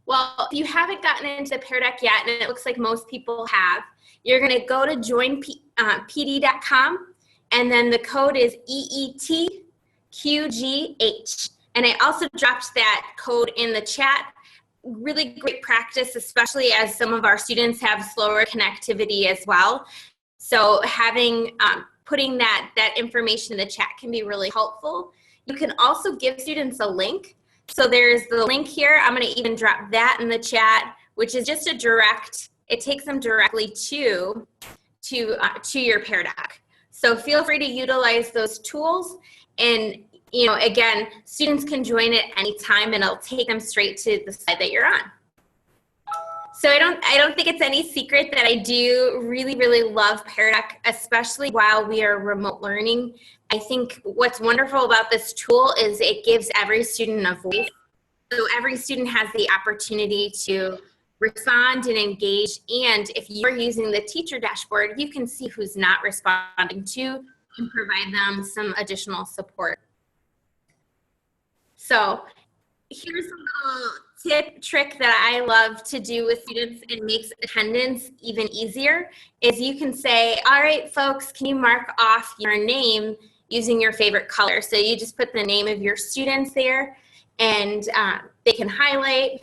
Well, if you haven't gotten into the Pear Deck yet, and it looks like most people have, you're going to go to joinpd.com, and then the code is EETQGH. And I also dropped that code in the chat. Really great practice, especially as some of our students have slower connectivity as well. So having putting that information in the chat can be really helpful. You can also give students a link. So there's the link here. I'm going to even drop that in the chat, which is just a direct. It takes them directly to your Pear Deck. So feel free to utilize those tools, and again, students can join at any time, and it'll take them straight to the slide that you're on. So I don't think it's any secret that I do really, really love Pear Deck, especially while we are remote learning. I think what's wonderful about this tool is it gives every student a voice. So every student has the opportunity to respond and engage. And if you're using the teacher dashboard, you can see who's not responding to and provide them some additional support. So here's a little trick that I love to do with students and makes attendance even easier is you can say, all right, folks, can you mark off your name using your favorite color? So you just put the name of your students there, and they can highlight,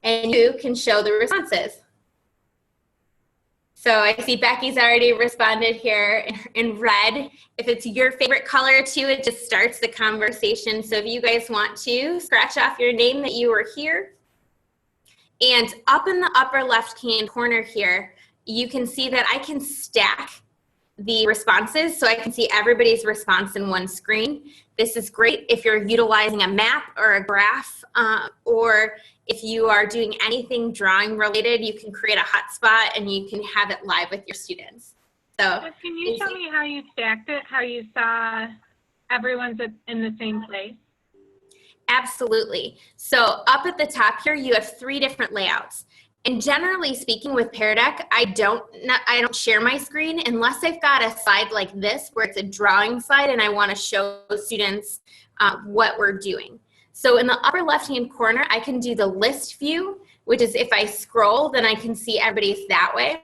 and you can show the responses. So I see Becky's already responded here in red. If it's your favorite color too, it just starts the conversation. So if you guys want to scratch off your name that you were here. And up in the upper left-hand corner here, you can see that I can stack the responses, so I can see everybody's response in one screen. This is great if you're utilizing a map or a graph, or if you are doing anything drawing related, you can create a hotspot and you can have it live with your students. So can you tell me how you stacked it, how you saw everyone's in the same place? Absolutely. So up at the top here, you have 3 different layouts. And generally speaking with Pear Deck, I don't share my screen unless I've got a slide like this where it's a drawing slide and I want to show students what we're doing. So in the upper left-hand corner, I can do the list view, which is if I scroll, then I can see everybody's that way.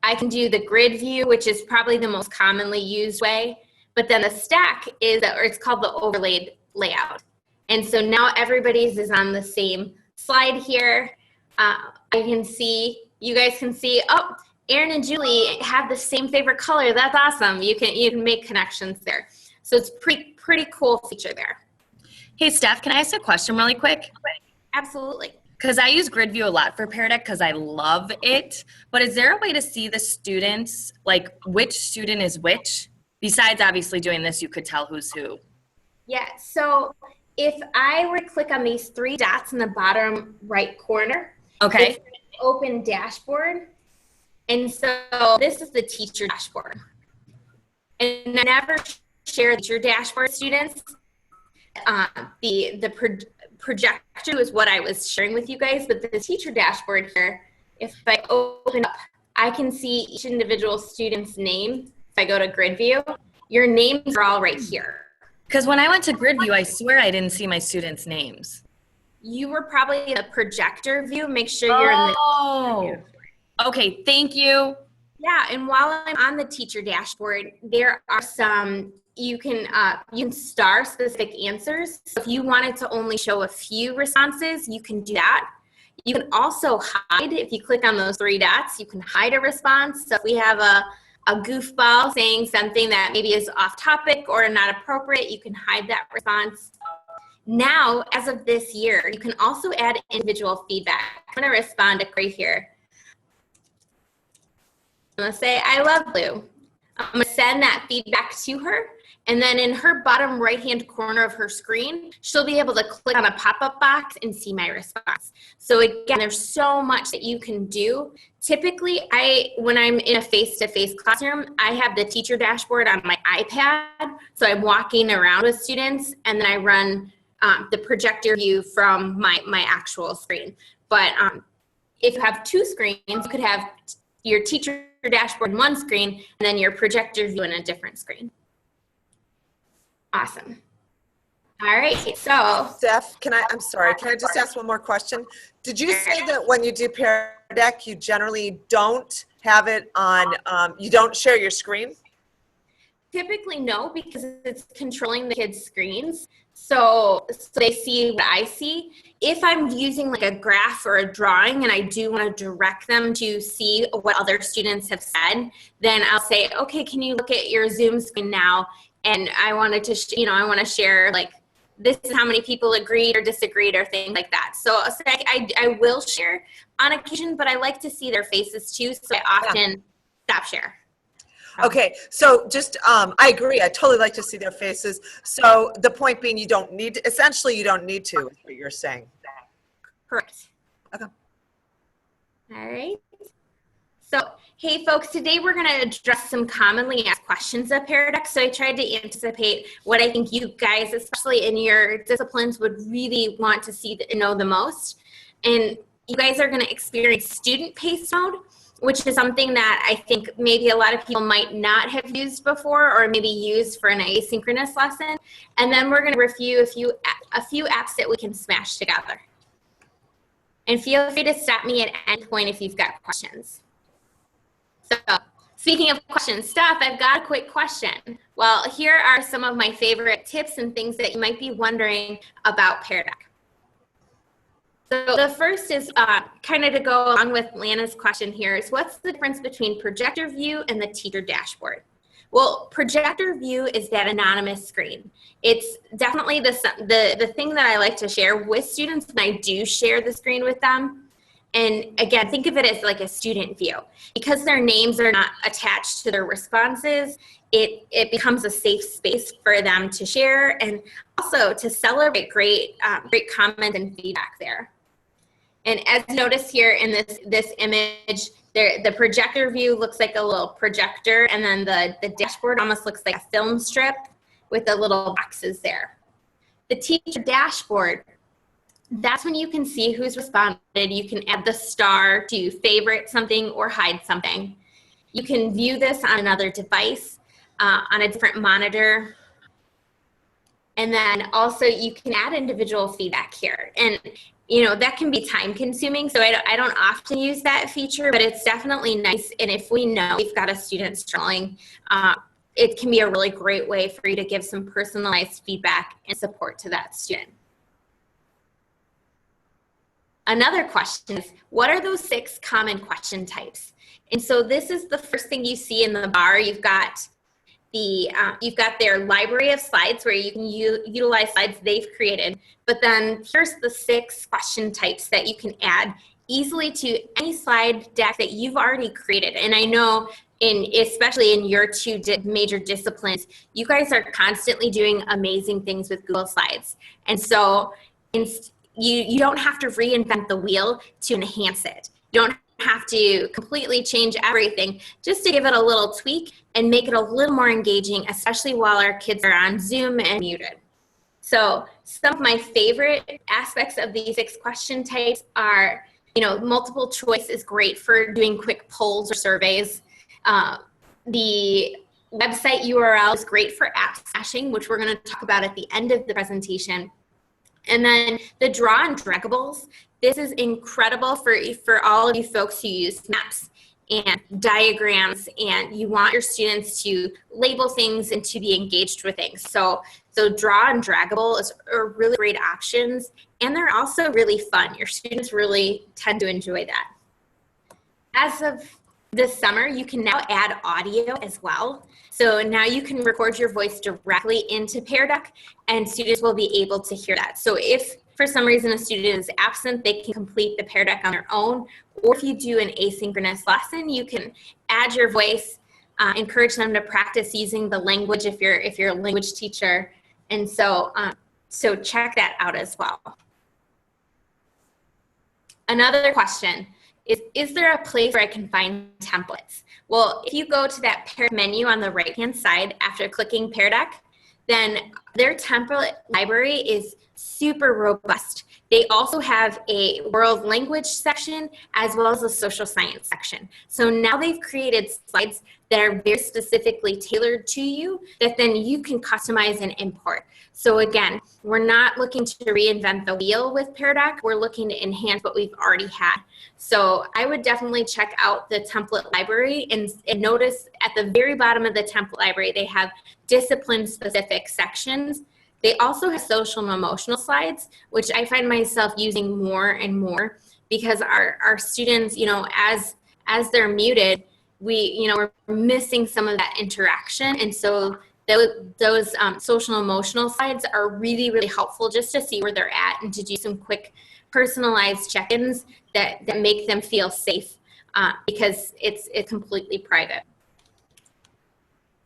I can do the grid view, which is probably the most commonly used way. But then the stack is, or it's called the overlaid layout. And so now everybody's is on the same slide here. You guys can see, oh, Aaron and Julie have the same favorite color. That's awesome. You can make connections there. So it's pretty cool feature there. Hey, Steph, can I ask a question really quick? Absolutely. Because I use grid view a lot for Pear Deck because I love it. But is there a way to see the students, like which student is which? Besides obviously doing this, you could tell who's who. Yeah, so if I were to click on these 3 dots in the bottom right corner, okay, it's an open dashboard. And so this is the teacher dashboard. And I never share the teacher dashboard with students. The projector is what I was sharing with you guys, but the teacher dashboard here, if I open up, I can see each individual student's name. If I go to grid view, your names are all right here. Because when I went to grid view, I swear I didn't see my students' names. You were probably in the projector view. Make sure you're in the. Oh, okay, thank you. Yeah, and while I'm on the teacher dashboard, there are some, you can star specific answers. So if you wanted to only show a few responses, you can do that. You can also hide, if you click on those 3 dots, you can hide a response. So if we have a goofball saying something that maybe is off topic or not appropriate, you can hide that response. Now, as of this year, you can also add individual feedback. I'm going to respond to Corey here. I'm going to say, I love blue. I'm going to send that feedback to her. And then in her bottom right-hand corner of her screen, she'll be able to click on a pop-up box and see my response. So again, there's so much that you can do. Typically, when I'm in a face-to-face classroom, I have the teacher dashboard on my iPad. So I'm walking around with students, and then I run the projector view from my actual screen. But if you have 2 screens, you could have your teacher dashboard in one screen and then your projector view in a different screen. Awesome. All right, so Steph, I'm sorry, can I just ask one more question? Did you say that when you do Pear Deck, you generally don't have it on, you don't share your screen? typically no, because it's controlling the kids' screens. So they see what I see. If I'm using like a graph or a drawing and I do want to direct them to see what other students have said, then I'll say, okay, can you look at your Zoom screen now? And I wanted to, I want to share like, this is how many people agreed or disagreed or things like that. So I will share on occasion, but I like to see their faces too. So I often stop share. Okay, so just, I agree. I totally like to see their faces. So the point being, essentially you don't need to, is what you're saying. Correct. Okay. All right. So, hey folks, today we're going to address some commonly asked questions of Pear Deck. So I tried to anticipate what I think you guys, especially in your disciplines, would really want to see and know the most. And you guys are going to experience student pace mode, which is something that I think maybe a lot of people might not have used before or maybe used for an asynchronous lesson. And then we're going to review a few apps that we can smash together. And feel free to stop me at any point if you've got questions. So speaking of questions, Steph, I've got a quick question. Well, here are some of my favorite tips and things that you might be wondering about Pear Deck. So the first is kind of to go along with Lana's question here is what's the difference between projector view and the teacher dashboard? Well, projector view is that anonymous screen. It's definitely the thing that I like to share with students, and I do share the screen with them. And again, think of it as like a student view. Because their names are not attached to their responses, it becomes a safe space for them to share and also to celebrate great comments and feedback there. And as noticed here in this image, the projector view looks like a little projector, and then the dashboard almost looks like a film strip with the little boxes there. The teacher dashboard, that's when you can see who's responded. You can add the star to favorite something or hide something. You can view this on another device, on a different monitor. And then also you can add individual feedback here. And that can be time consuming. So I don't often use that feature, but it's definitely nice. And if we know we've got a student struggling, it can be a really great way for you to give some personalized feedback and support to that student. Another question is, what are those 6 common question types? And so this is the first thing you see in the bar. You've got their library of slides where you can utilize slides they've created. But then here's the 6 question types that you can add easily to any slide deck that you've already created. And I know especially in your 2 major disciplines, you guys are constantly doing amazing things with Google Slides. And so you don't have to reinvent the wheel to enhance it. You don't have to completely change everything, just to give it a little tweak and make it a little more engaging, especially while our kids are on Zoom and muted. So some of my favorite aspects of these 6 question types are, multiple choice is great for doing quick polls or surveys. The website URL is great for app smashing, which we're going to talk about at the end of the presentation. And then the draw and draggables, this is incredible for all of you folks who use maps and diagrams, and you want your students to label things and to be engaged with things. So draw and draggable are really great options, and they're also really fun. Your students really tend to enjoy that. As of this summer, you can now add audio as well. So now you can record your voice directly into Pear Deck, and students will be able to hear that. So if for some reason a student is absent, they can complete the Pear Deck on their own. Or if you do an asynchronous lesson, you can add your voice, encourage them to practice using the language if you're a language teacher. And so check that out as well. Another question is there a place where I can find templates? Well, if you go to that Pear menu on the right-hand side after clicking Pear Deck, then Their template library is super robust. They also have a world language section as well as a social science section. So now they've created slides that are very specifically tailored to you that then you can customize and import. So again, we're not looking to reinvent the wheel with Pear Deck. We're looking to enhance what we've already had. So I would definitely check out the template library and notice at the very bottom of the template library, they have discipline-specific sections. They also have social and emotional slides, which I find myself using more and more because our students, as they're muted, we're missing some of that interaction. And so those social and emotional slides are really, really helpful just to see where they're at and to do some quick personalized check-ins that make them feel safe because it's completely private.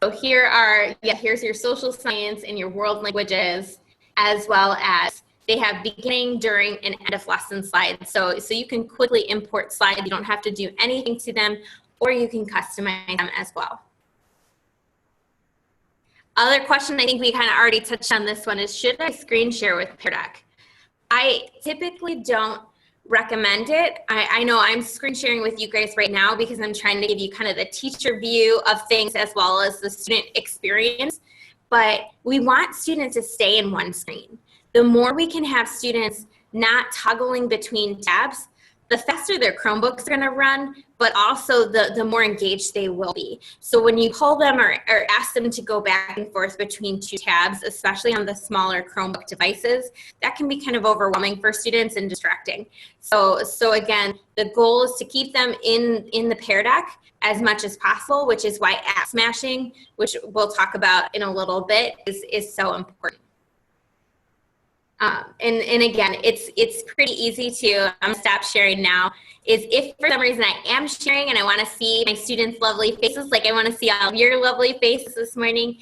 So here's your social science and your world languages, as well as they have beginning, during, and end of lesson slides. So you can quickly import slides. You don't have to do anything to them, or you can customize them as well. Other question, I think we kind of already touched on this one, is should I screen share with Pear Deck? I typically don't recommend it. I know I'm screen sharing with you guys right now because I'm trying to give you kind of the teacher view of things as well as the student experience, but we want students to stay in one screen. The more we can have students not toggling between tabs, the faster their Chromebooks are going to run, but also the more engaged they will be. So when you pull them or ask them to go back and forth between two tabs, especially on the smaller Chromebook devices, that can be kind of overwhelming for students and distracting. So again, the goal is to keep them in the Pear Deck as much as possible, which is why app smashing, which we'll talk about in a little bit, is so important. And again, it's pretty easy to, I'm gonna stop sharing now, is if for some reason I am sharing and I wanna see my students' lovely faces, like I wanna see all of your lovely faces this morning,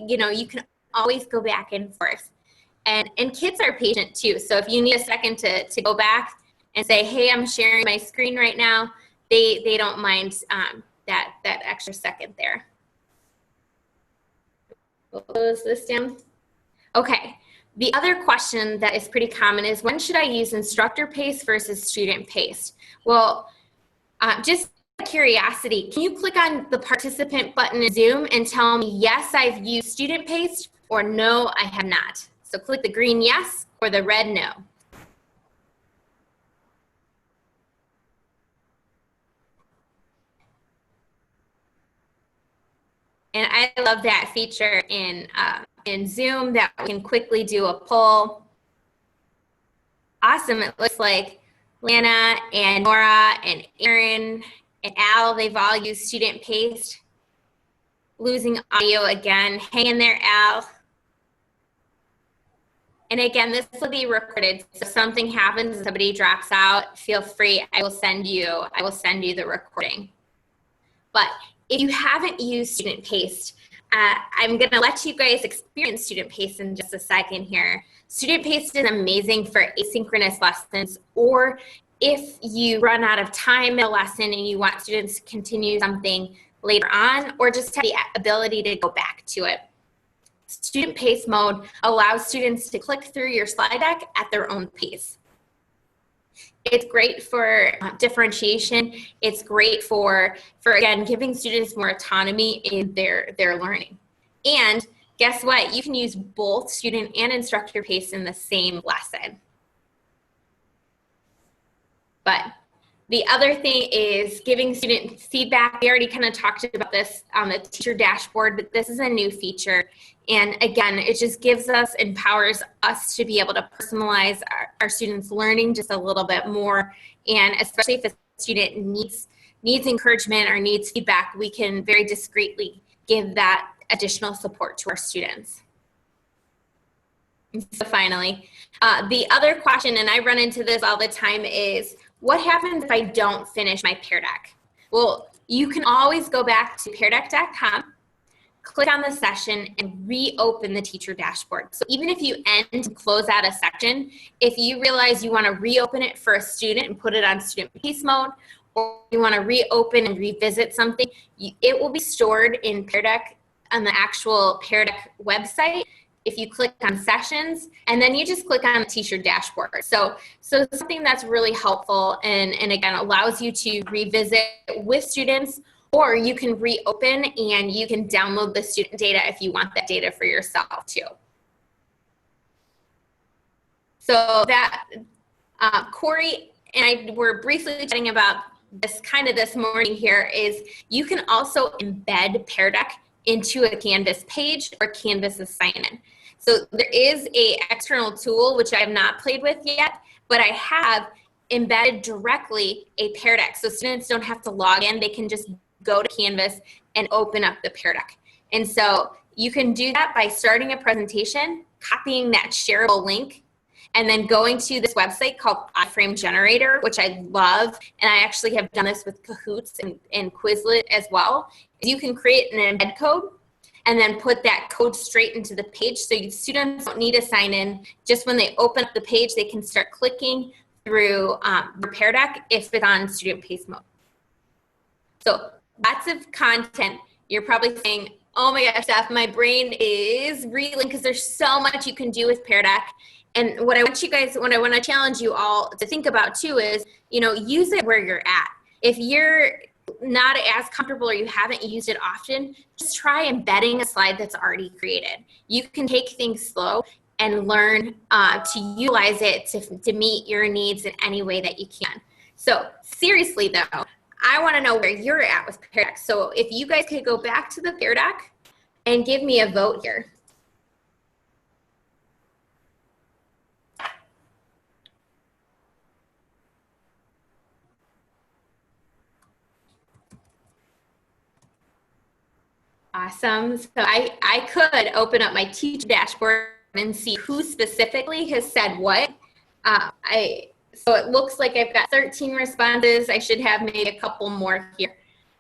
you can always go back and forth. And kids are patient too, so if you need a second to go back and say, hey, I'm sharing my screen right now, they don't mind that extra second there. We'll close this down. Okay. The other question that is pretty common is when should I use instructor paste versus student paste? Well, just curiosity, can you click on the participant button in Zoom and tell me, yes, I've used student paste, or no, I have not? So click the green yes or the red no. And I love that feature in Zoom that we can quickly do a poll. Awesome. It looks like Lana and Nora and Aaron and Al, they've all used student paste. Losing audio again. Hang in there, Al. And again, this will be recorded. So if something happens and somebody drops out, feel free. I will send you the recording. But if you haven't used student paste, I'm going to let you guys experience student paste in just a second here. Student paste is amazing for asynchronous lessons, or if you run out of time in a lesson and you want students to continue something later on, or just have the ability to go back to it. Student pace mode allows students to click through your slide deck at their own pace. It's great for differentiation. It's great for again, giving students more autonomy in their learning. And guess what? You can use both student and instructor pace in the same lesson. But the other thing is giving student feedback. We already kind of talked about this on the teacher dashboard, but this is a new feature. And again, it just empowers us to be able to personalize our students' learning just a little bit more. And especially if a student needs encouragement or needs feedback, we can very discreetly give that additional support to our students. And so finally, the other question, and I run into this all the time, is what happens if I don't finish my Pear Deck? Well, you can always go back to peardeck.com, click on the session, and reopen the teacher dashboard. So even if you end and close out a section, if you realize you want to reopen it for a student and put it on student pace mode, or you want to reopen and revisit something, it will be stored in Pear Deck on the actual Pear Deck website, if you click on sessions, and then you just click on the teacher dashboard. So something that's really helpful and again allows you to revisit with students, or you can reopen and you can download the student data if you want that data for yourself too. So that Corey and I were briefly chatting about this morning here is you can also embed Pear Deck into a Canvas page or Canvas assignment. So there is a external tool, which I have not played with yet, but I have embedded directly a Pear Deck. So students don't have to log in. They can just go to Canvas and open up the Pear Deck. And so you can do that by starting a presentation, copying that shareable link, and then going to this website called iframe generator, which I love. And I actually have done this with Kahoots and Quizlet as well. You can create an embed code and then put that code straight into the page. So students don't need to sign in. Just when they open up the page, they can start clicking through the Pear Deck if it's on student pace mode. So lots of content. You're probably saying, oh my gosh, Steph, my brain is reeling because there's so much you can do with Pear Deck. And what I want to challenge you all to think about too is, use it where you're at. If you're not as comfortable or you haven't used it often, just try embedding a slide that's already created. You can take things slow and learn to utilize it to meet your needs in any way that you can. So seriously though, I want to know where you're at with Pear Deck. So if you guys could go back to the Pear Deck and give me a vote here. Awesome. So I could open up my teacher dashboard and see who specifically has said what. So it looks like I've got 13 responses. I should have maybe a couple more here.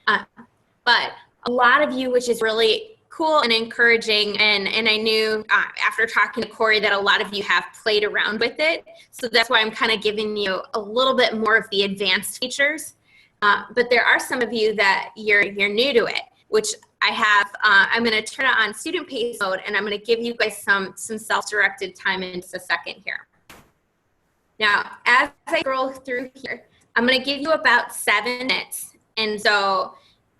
But a lot of you, which is really cool and encouraging. And I knew after talking to Corey that a lot of you have played around with it. So that's why I'm kind of giving you a little bit more of the advanced features. But there are some of you that you're new to it, which I have, I'm going to turn it on student pace mode, and I'm going to give you guys some self-directed time in just a second here. Now, as I scroll through here, I'm going to give you about 7 minutes. And so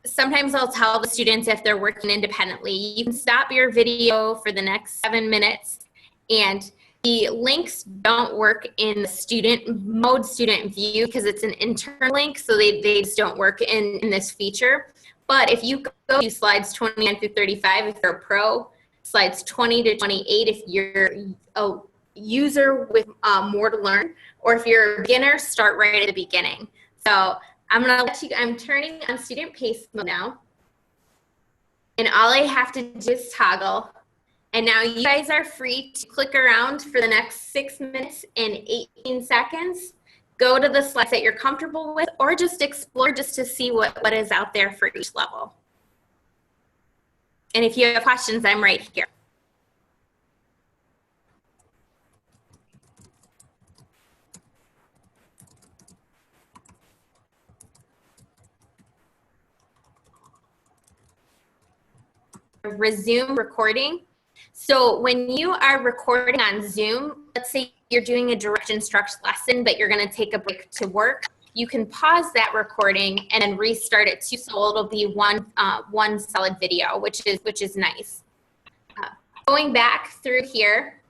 sometimes I'll tell the students if they're working independently, you can stop your video for the next 7 minutes. And the links don't work in the student view because it's an internal link, so they just don't work in this feature. But if you go to slides 29 through 35, if you're a pro, slides 20 to 28, if you're a user with more to learn, or if you're a beginner, start right at the beginning. So I'm turning on student pace mode now. And all I have to do is toggle. And now you guys are free to click around for the next 6 minutes and 18 seconds. Go to the slides that you're comfortable with, or just explore just to see what is out there for each level. And if you have questions, I'm right here. Resume recording. So when you are recording on Zoom, let's say you're doing a direct instruct lesson, but you're going to take a break to work, you can pause that recording and then restart it too, so it'll be one solid video, which is nice. Going back through here,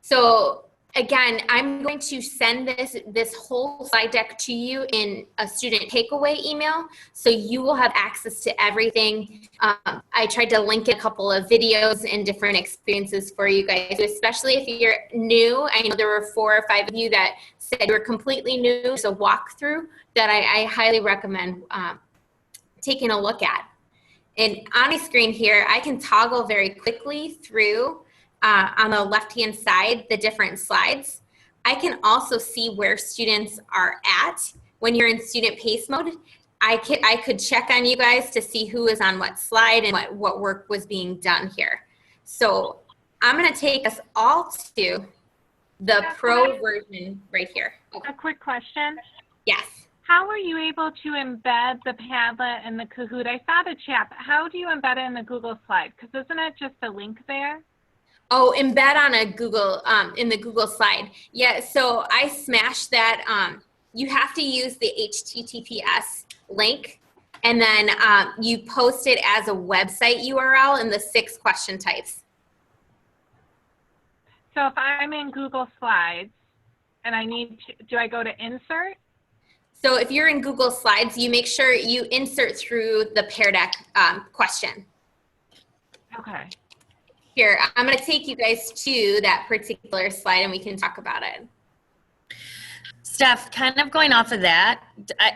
so again, I'm going to send this whole slide deck to you in a student takeaway email, so you will have access to everything. I tried to link a couple of videos and different experiences for you guys, especially if you're new. I know there were 4 or 5 of you that said you were completely new, so walkthrough that I highly recommend taking a look at. And on my screen here, I can toggle very quickly through on the left-hand side, the different slides. I can also see where students are at. When you're in student pace mode, I could check on you guys to see who is on what slide and what work was being done here. So I'm going to take us all to the pro version right here. A quick question. Yes. How were you able to embed the Padlet and the Kahoot? I saw the chat, but how do you embed it in the Google slide? Because isn't it just a link there? Oh, embed on a Google, in the Google slide. Yeah, so I smashed that. You have to use the HTTPS link, and then you post it as a website URL in the 6 question types. So if I'm in Google Slides and I need to, do I go to insert? So if you're in Google Slides, you make sure you insert through the Pear Deck question. Okay. Here, I'm going to take you guys to that particular slide and we can talk about it. Steph, kind of going off of that,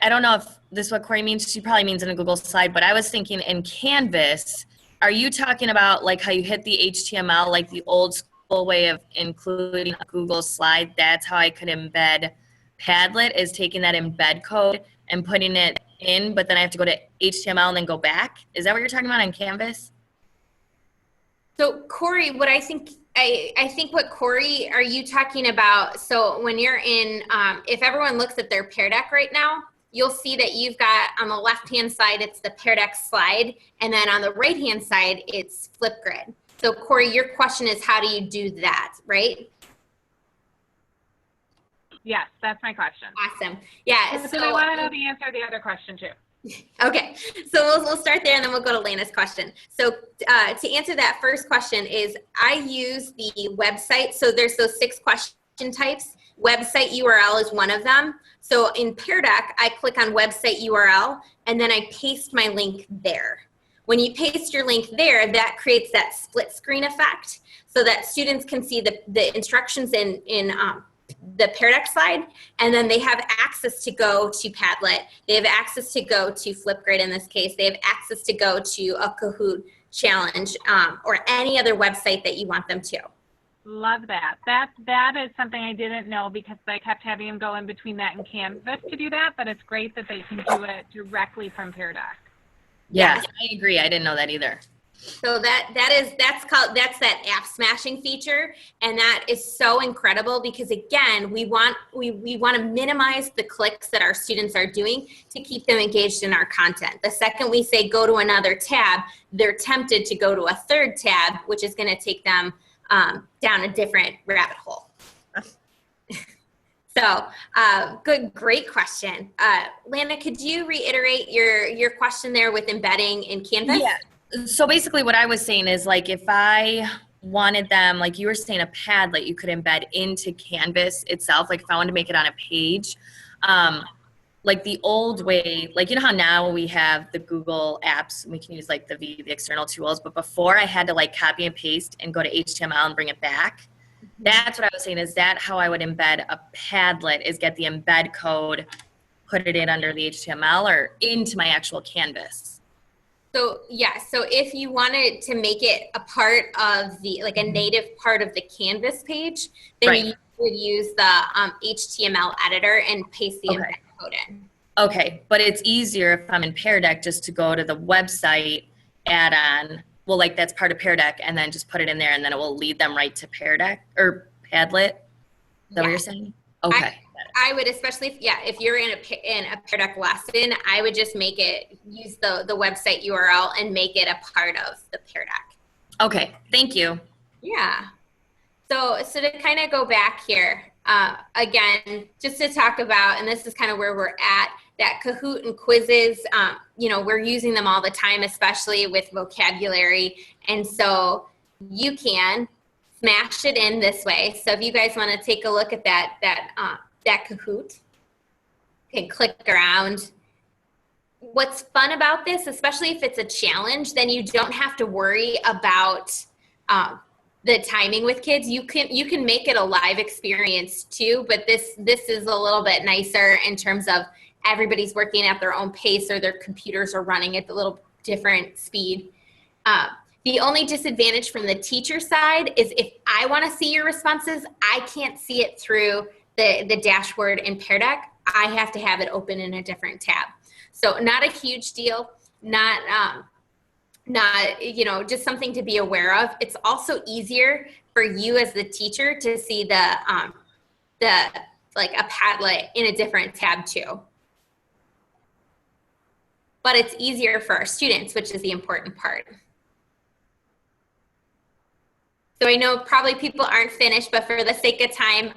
I don't know if this is what Corey means. She probably means in a Google slide, but I was thinking in Canvas, are you talking about like how you hit the HTML, like the old school way of including a Google slide? That's how I could embed Padlet, is taking that embed code and putting it in, but then I have to go to HTML and then go back. Is that what you're talking about on Canvas? So Corey, what I think what Corey, are you talking about? So when you're in, if everyone looks at their Pear Deck right now, you'll see that you've got on the left-hand side, it's the Pear Deck slide. And then on the right-hand side, it's Flipgrid. So Corey, your question is, how do you do that, right? Yes, that's my question. Awesome. Yeah. So I want to know the answer to the other question too. Okay, so we'll start there and then we'll go to Lena's question. So to answer that first question is, I use the website. So there's those 6 question types. Website URL is one of them. So in Pear Deck, I click on website URL and then I paste my link there. When you paste your link there, that creates that split screen effect so that students can see the instructions in the Pear Deck slide, and then they have access to go to Padlet. They have access to go to Flipgrid in this case. They have access to go to a Kahoot challenge or any other website that you want them to. Love that. That is something I didn't know because I kept having them go in between that and Canvas to do that, but it's great that they can do it directly from Pear Deck. Yeah, I agree. I didn't know that either. So that's that app smashing feature, and that is so incredible because again, we want to minimize the clicks that our students are doing to keep them engaged in our content. The second we say go to another tab, they're tempted to go to a third tab, which is going to take them down a different rabbit hole. So great question. Lana, could you reiterate your question there with embedding in Canvas? Yeah. So basically what I was saying is, like, if I wanted them, like you were saying, a Padlet you could embed into Canvas itself, like if I wanted to make it on a page, like the old way, like, you know how now we have the Google apps, we can use like the external tools, but before I had to like copy and paste and go to HTML and bring it back. That's what I was saying, is that how I would embed a Padlet, is get the embed code, put it in under the HTML or into my actual Canvas. So yeah, so if you wanted to make it a part of the, like a native part of the Canvas page, then you would use the HTML editor and paste the embed code in. Okay, but it's easier if I'm in Pear Deck just to go to the website, add on, well, like that's part of Pear Deck, and then just put it in there, and then it will lead them right to Pear Deck or Padlet. Is that what you're saying? Okay. I would, especially if you're in a Pear Deck lesson, I would just use the website URL and make it a part of the Pear Deck. Okay, thank you. Yeah. So to kind of go back here, again, just to talk about, and this is kind of where we're at, that Kahoot and quizzes, we're using them all the time, especially with vocabulary. And so you can smash it in this way. So if you guys want to take a look at that Kahoot, you can click around. What's fun about this, especially if it's a challenge, then you don't have to worry about the timing with kids. You can make it a live experience too, but this is a little bit nicer in terms of everybody's working at their own pace, or their computers are running at a little different speed. The only disadvantage from the teacher side is if I want to see your responses, I can't see it through the dashboard in Pear Deck. I have to have it open in a different tab. So not a huge deal, not just something to be aware of. It's also easier for you as the teacher to see the like a Padlet in a different tab too. but it's easier for our students, which is the important part. So I know probably people aren't finished, but for the sake of time,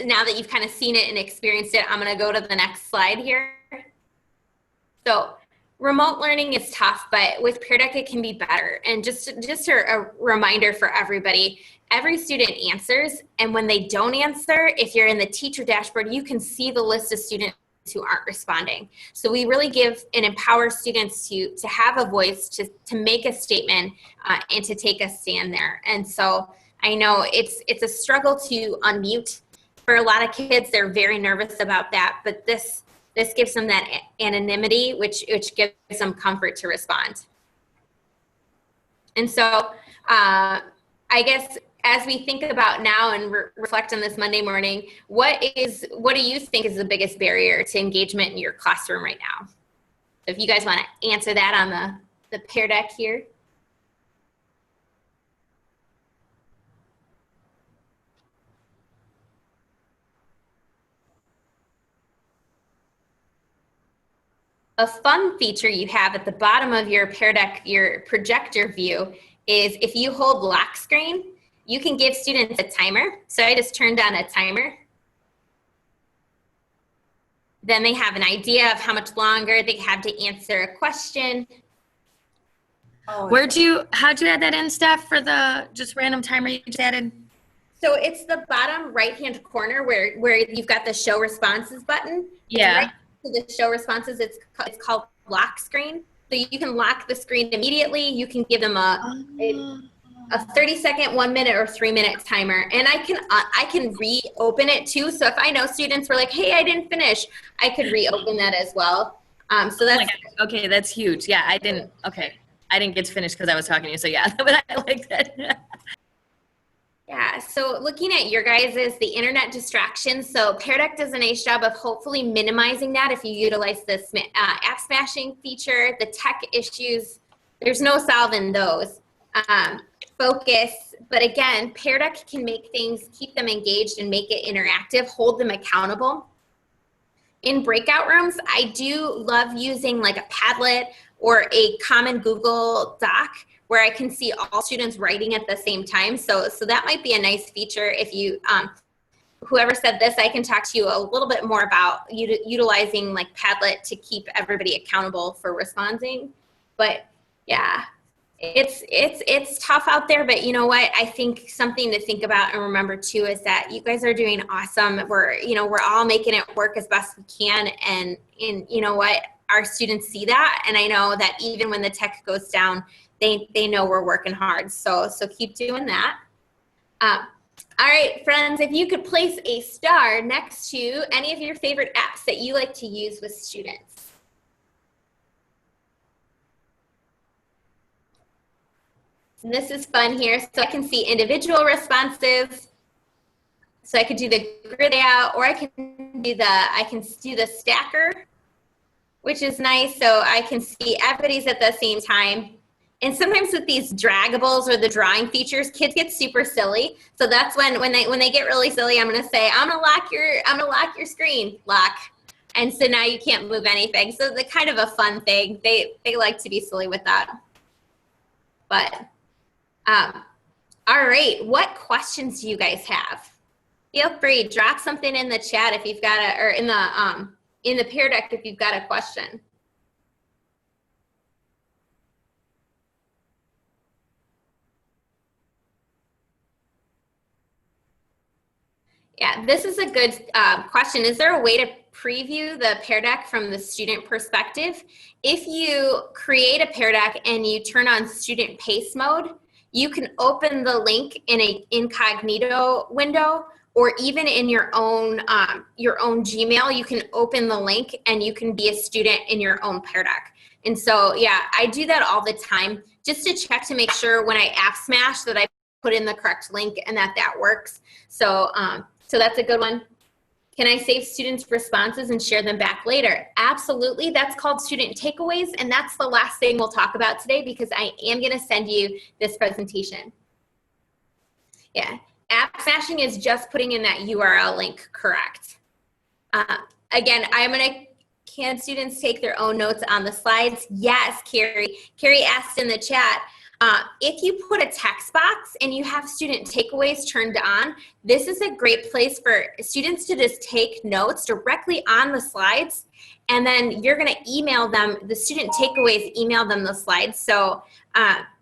now that you've kind of seen it and experienced it, I'm going to go to the next slide here. So remote learning is tough, but with Pear Deck, it can be better. And just a reminder for everybody, every student answers, and when they don't answer, if you're in the teacher dashboard, you can see the list of students who aren't responding. So we really give and empower students to have a voice, to make a statement, and to take a stand there. And so I know it's a struggle to unmute. For a lot of kids, they're very nervous about that, but this gives them that anonymity, which gives them comfort to respond. And so I guess as we think about now and reflect on this Monday morning, what do you think is the biggest barrier to engagement in your classroom right now? So if you guys want to answer that on the Pear Deck here. A fun feature you have at the bottom of your Pear Deck, your projector view, is if you hold lock screen, you can give students a timer. So I just turned on a timer. Then they have an idea of how much longer they have to answer a question. How'd you add that in, Steph, for the just random timer you just added? So it's the bottom right-hand corner where you've got the show responses button. Yeah. Right to the show responses, it's called lock screen. So you can lock the screen immediately. You can give them a 30-second, 1 minute, or 3 minute timer, and I can reopen it too. So if I know students were like, "Hey, I didn't finish," I could reopen that as well. So that's okay. That's huge. Yeah, I didn't get to finish because I was talking to you. So yeah, but I like that. Yeah, so looking at your guys' the internet distractions. So Pear Deck does a nice job of hopefully minimizing that if you utilize this app smashing feature. The tech issues, there's no solving those. Focus, but again, Pear Deck can make things, keep them engaged and make it interactive, hold them accountable. In breakout rooms, I do love using like a Padlet or a common Google Doc where I can see all students writing at the same time. So that might be a nice feature. If you, whoever said this, I can talk to you a little bit more about utilizing like Padlet to keep everybody accountable for responding. But yeah, it's tough out there, but you know what? I think something to think about and remember too is that you guys are doing awesome. We're all making it work as best we can, and you know what? Our students see that, and I know that even when the tech goes down, they know we're working hard. So keep doing that. All right, friends, if you could place a star next to any of your favorite apps that you like to use with students. And this is fun here. So I can see individual responses. So I could do the grid layout, or I can do the stacker, which is nice. So I can see everybody's at the same time. And sometimes with these draggables or the drawing features, kids get super silly. So that's when they get really silly, I'm gonna say, I'm gonna lock your screen, lock. And so now you can't move anything. So the kind of a fun thing. They like to be silly with that. But all right, what questions do you guys have? Feel free, drop something in the chat if you've got or in the Pear Deck if you've got a question. Yeah, this is a good question. Is there a way to preview the Pear Deck from the student perspective? If you create a Pear Deck and you turn on student pace mode, you can open the link in an incognito window, or even in your own Gmail, you can open the link and you can be a student in your own Pear Deck. And so, yeah, I do that all the time just to check to make sure when I app smash that I put in the correct link and that works. So, so that's a good one. Can I save students' responses and share them back later? Absolutely. That's called student takeaways, and that's the last thing we'll talk about today because I am going to send you this presentation. Yeah, app smashing is just putting in that URL link correct. Again, I'm going to can students take their own notes on the slides? Yes, Carrie. Carrie asked in the chat, if you put a text box and you have student takeaways turned on, this is a great place for students to just take notes directly on the slides, and then you're going to email them, the student takeaways, email them the slides. So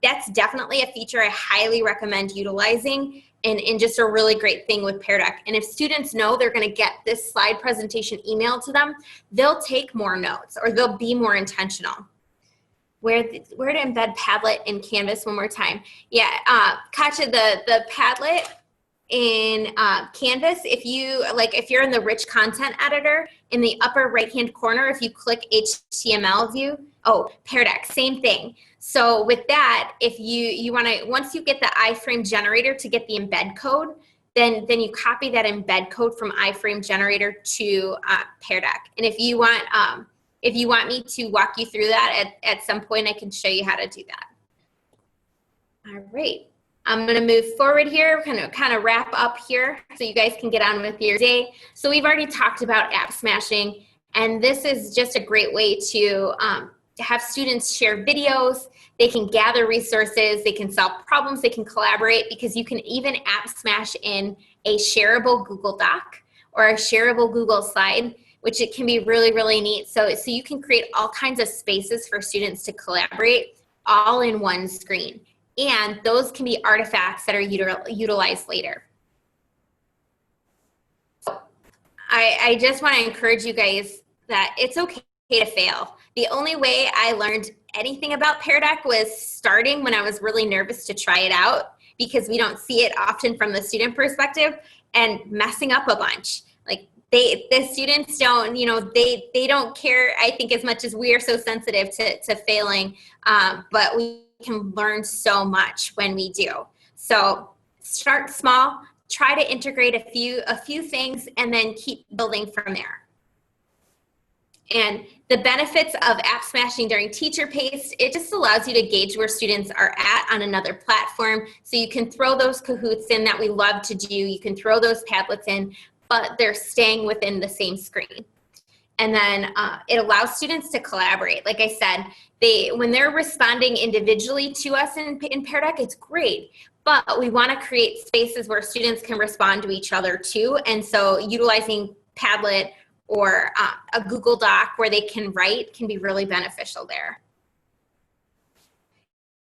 that's definitely a feature I highly recommend utilizing, and just a really great thing with Pear Deck. And if students know they're going to get this slide presentation emailed to them, they'll take more notes, or they'll be more intentional. Where to embed Padlet in Canvas one more time. Yeah, Katja, the Padlet in Canvas, if you're in the rich content editor, in the upper right-hand corner, if you click HTML view, Pear Deck, same thing. So with that, if you want to, once you get the iframe generator to get the embed code, then you copy that embed code from iframe generator to Pear Deck. And if you want me to walk you through that at some point, I can show you how to do that. All right, I'm gonna move forward here, kind of wrap up here so you guys can get on with your day. So we've already talked about app smashing, and this is just a great way to have students share videos. They can gather resources, they can solve problems, they can collaborate, because you can even app smash in a shareable Google Doc or a shareable Google slide, which it can be really, really neat. So you can create all kinds of spaces for students to collaborate all in one screen. And those can be artifacts that are utilized later. I just want to encourage you guys that it's okay to fail. The only way I learned anything about Pear Deck was starting when I was really nervous to try it out, because we don't see it often from the student perspective, and messing up a bunch. Like, the students don't, they don't care, I think, as much as we are so sensitive to failing, but we can learn so much when we do. So start small, try to integrate a few things, and then keep building from there. And the benefits of app smashing during teacher paced, it just allows you to gauge where students are at on another platform. So you can throw those Kahoots in that we love to do. You can throw those Padlets in, but they're staying within the same screen. And then it allows students to collaborate. Like I said, when they're responding individually to us in Pear Deck, it's great. But we want to create spaces where students can respond to each other too. And so utilizing Padlet or a Google Doc where they can write can be really beneficial there.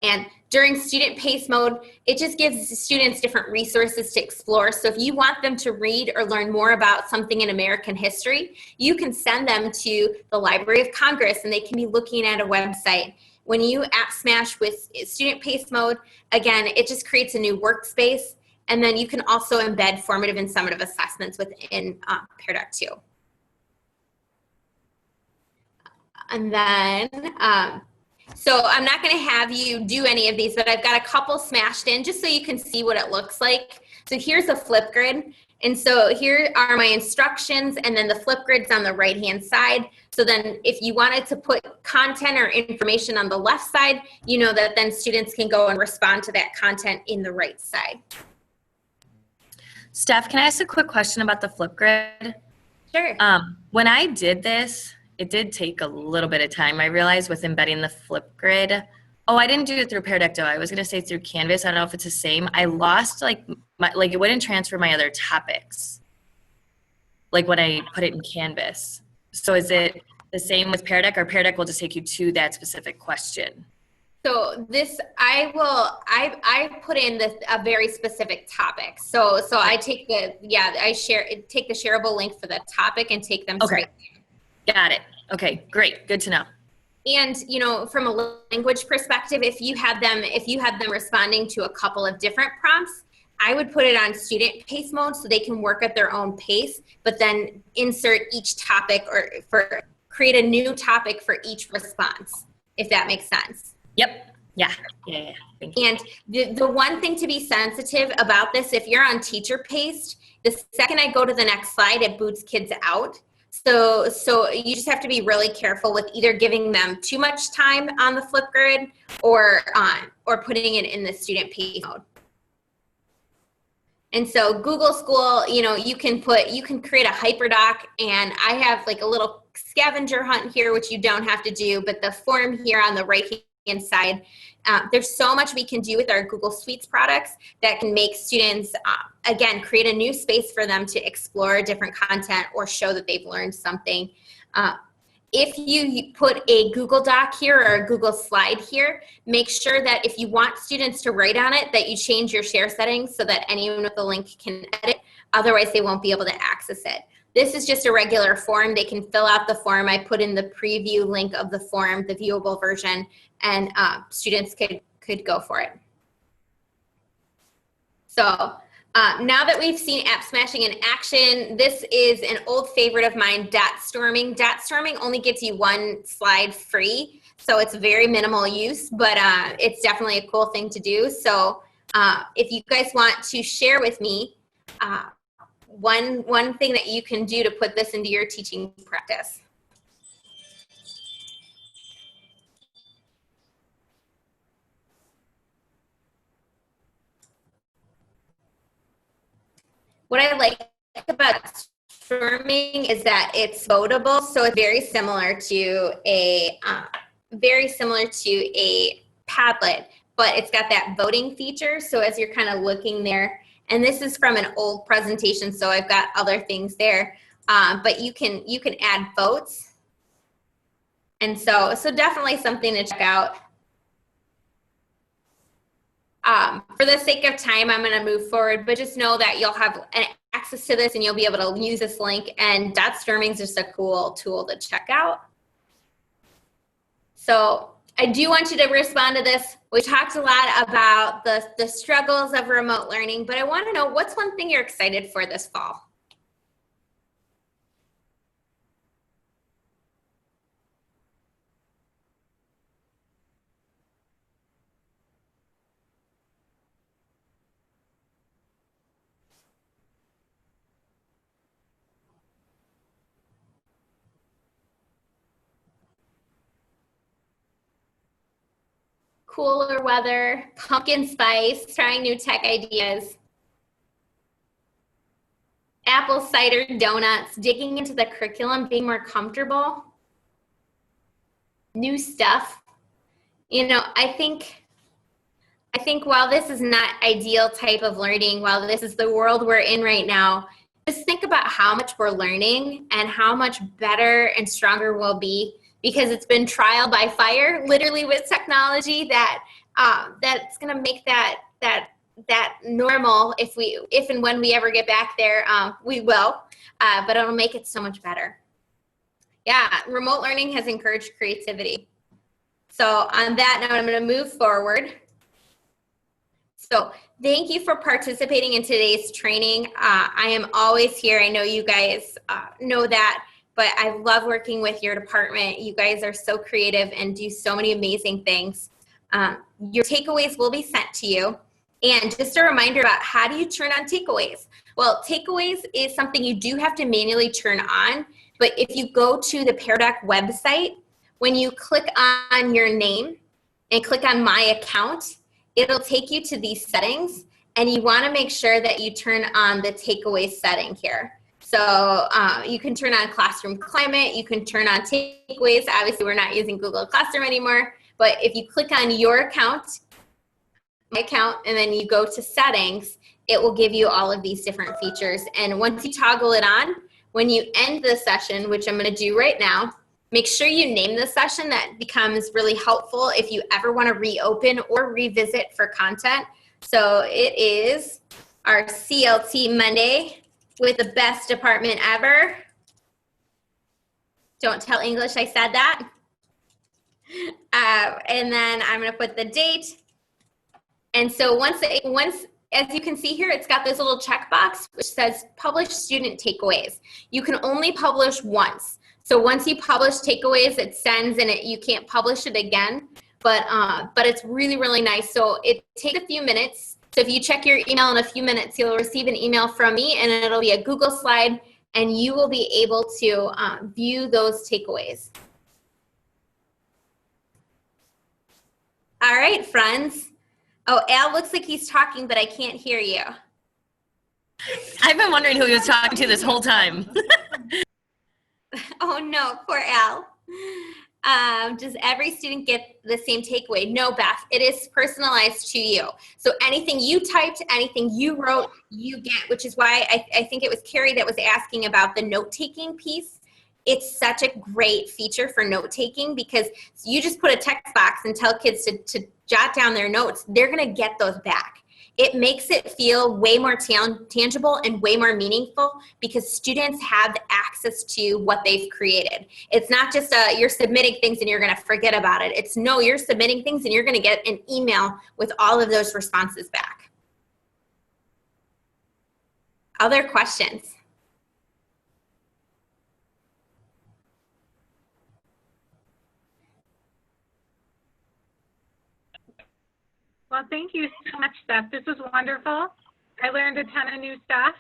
And during student pace mode, it just gives students different resources to explore. So if you want them to read or learn more about something in American history, you can send them to the Library of Congress and they can be looking at a website. When you app smash with student pace mode, again, it just creates a new workspace. And then you can also embed formative and summative assessments within Pear Deck too. And then, so I'm not going to have you do any of these, but I've got a couple smashed in just so you can see what it looks like. So here's a flip grid. And so here are my instructions, and then the flip grid's on the right-hand side. So then if you wanted to put content or information on the left side, you know that then students can go and respond to that content in the right side. Steph, can I ask a quick question about the flip grid? Sure. When I did this, it did take a little bit of time. I realized with embedding the flip grid. Oh, I didn't do it through Pear Deck though. I was gonna say through Canvas. I don't know if it's the same. I lost like it wouldn't transfer my other topics. Like when I put it in Canvas. So is it the same with Pear Deck, or Pear Deck will just take you to that specific question? So this, I put in a very specific topic. So I take take the shareable link for the topic and take them straight. Got it. Okay, great. Good to know. And from a language perspective, if you had them responding to a couple of different prompts, I would put it on student pace mode so they can work at their own pace, but then insert each topic or create a new topic for each response, if that makes sense. Yep. Yeah. Thank you. And the one thing to be sensitive about this, if you're on teacher paced, the second I go to the next slide, it boots kids out. So you just have to be really careful with either giving them too much time on the flip grid or putting it in the student pace mode. And so Google School, you know, you can create a hyperdoc, and I have like a little scavenger hunt here, which you don't have to do, but the form here on the right hand side, there's so much we can do with our Google Suites products that can make students, again, create a new space for them to explore different content or show that they've learned something. If you put a Google Doc here or a Google slide here, make sure that if you want students to write on it, that you change your share settings so that anyone with a link can edit. Otherwise, they won't be able to access it. This is just a regular form. They can fill out the form. I put in the preview link of the form, the viewable version, and students could go for it. So now that we've seen app smashing in action, this is an old favorite of mine, dot storming. Dot storming only gives you one slide free, so it's very minimal use, but it's definitely a cool thing to do. So if you guys want to share with me one thing that you can do to put this into your teaching practice. What I like about storming is that it's votable, so it's very similar to a Padlet, but it's got that voting feature. So as you're kind of looking there, and this is from an old presentation, so I've got other things there, but you can add votes, and so definitely something to check out. For the sake of time, I'm going to move forward, but just know that you'll have access to this and you'll be able to use this link, and dot storming is just a cool tool to check out. So I do want you to respond to this. We talked a lot about the struggles of remote learning, but I want to know, what's one thing you're excited for this fall? Cooler weather, pumpkin spice, trying new tech ideas, apple cider donuts, digging into the curriculum, being more comfortable, new stuff. You know, I think while this is not ideal type of learning, while this is the world we're in right now, just think about how much we're learning and how much better and stronger we'll be, because it's been trial by fire, literally, with technology, that that's going to make that normal. If and when we ever get back there, we will, but it'll make it so much better. Yeah, remote learning has encouraged creativity. So on that note, I'm going to move forward. So thank you for participating in today's training. I am always here. I know you guys know that, but I love working with your department. You guys are so creative and do so many amazing things. Your takeaways will be sent to you. And just a reminder about, how do you turn on takeaways? Well, takeaways is something you do have to manually turn on, but if you go to the Pear website, when you click on your name and click on My Account, it'll take you to these settings, and you want to make sure that you turn on the takeaway setting here. So you can turn on classroom climate, you can turn on takeaways. Obviously, we're not using Google Classroom anymore, but if you click on your account, My Account, and then you go to settings, it will give you all of these different features. And once you toggle it on, when you end the session, which I'm going to do right now, make sure you name the session. That becomes really helpful if you ever want to reopen or revisit for content. So it is our CLT Monday with the best department ever. Don't tell English I said that. And then I'm going to put the date. And so once, as you can see here, it's got this little checkbox which says publish student takeaways. You can only publish once. So once you publish takeaways, it sends, and you can't publish it again. But it's really, really nice. So it takes a few minutes. So if you check your email in a few minutes, you'll receive an email from me, and it'll be a Google slide, and you will be able to view those takeaways. All right, friends. Oh, Al looks like he's talking, but I can't hear you. I've been wondering who he was talking to this whole time. Oh no, poor Al. Does every student get the same takeaway? No, Beth, it is personalized to you. So anything you typed, anything you wrote, you get, which is why I think it was Carrie that was asking about the note-taking piece. It's such a great feature for note-taking because you just put a text box and tell kids to jot down their notes. They're gonna get those back. It makes it feel way more tangible and way more meaningful because students have access to what they've created. It's not just you're submitting things and you're going to forget about it. It's no, you're submitting things and you're going to get an email with all of those responses back. Other questions? Well, thank you so much, Steph. This was wonderful. I learned a ton of new stuff.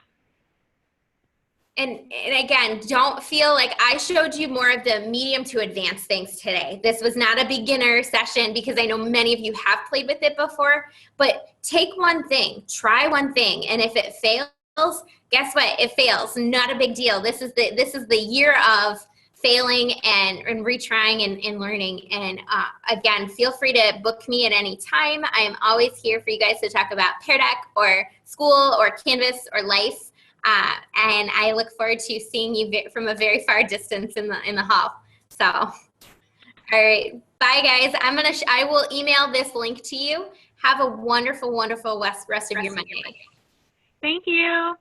And again, don't feel like I showed you more of the medium to advanced things today. This was not a beginner session because I know many of you have played with it before, but take one thing, try one thing. And if it fails, guess what? It fails. Not a big deal. This is the year of failing and retrying and learning. And again, feel free to book me at any time. I am always here for you guys to talk about Pear Deck or school or Canvas or life. And I look forward to seeing you from a very far distance in the hall. So, all right, bye guys. I will email this link to you. Have a wonderful, wonderful rest of your Monday. Thank you.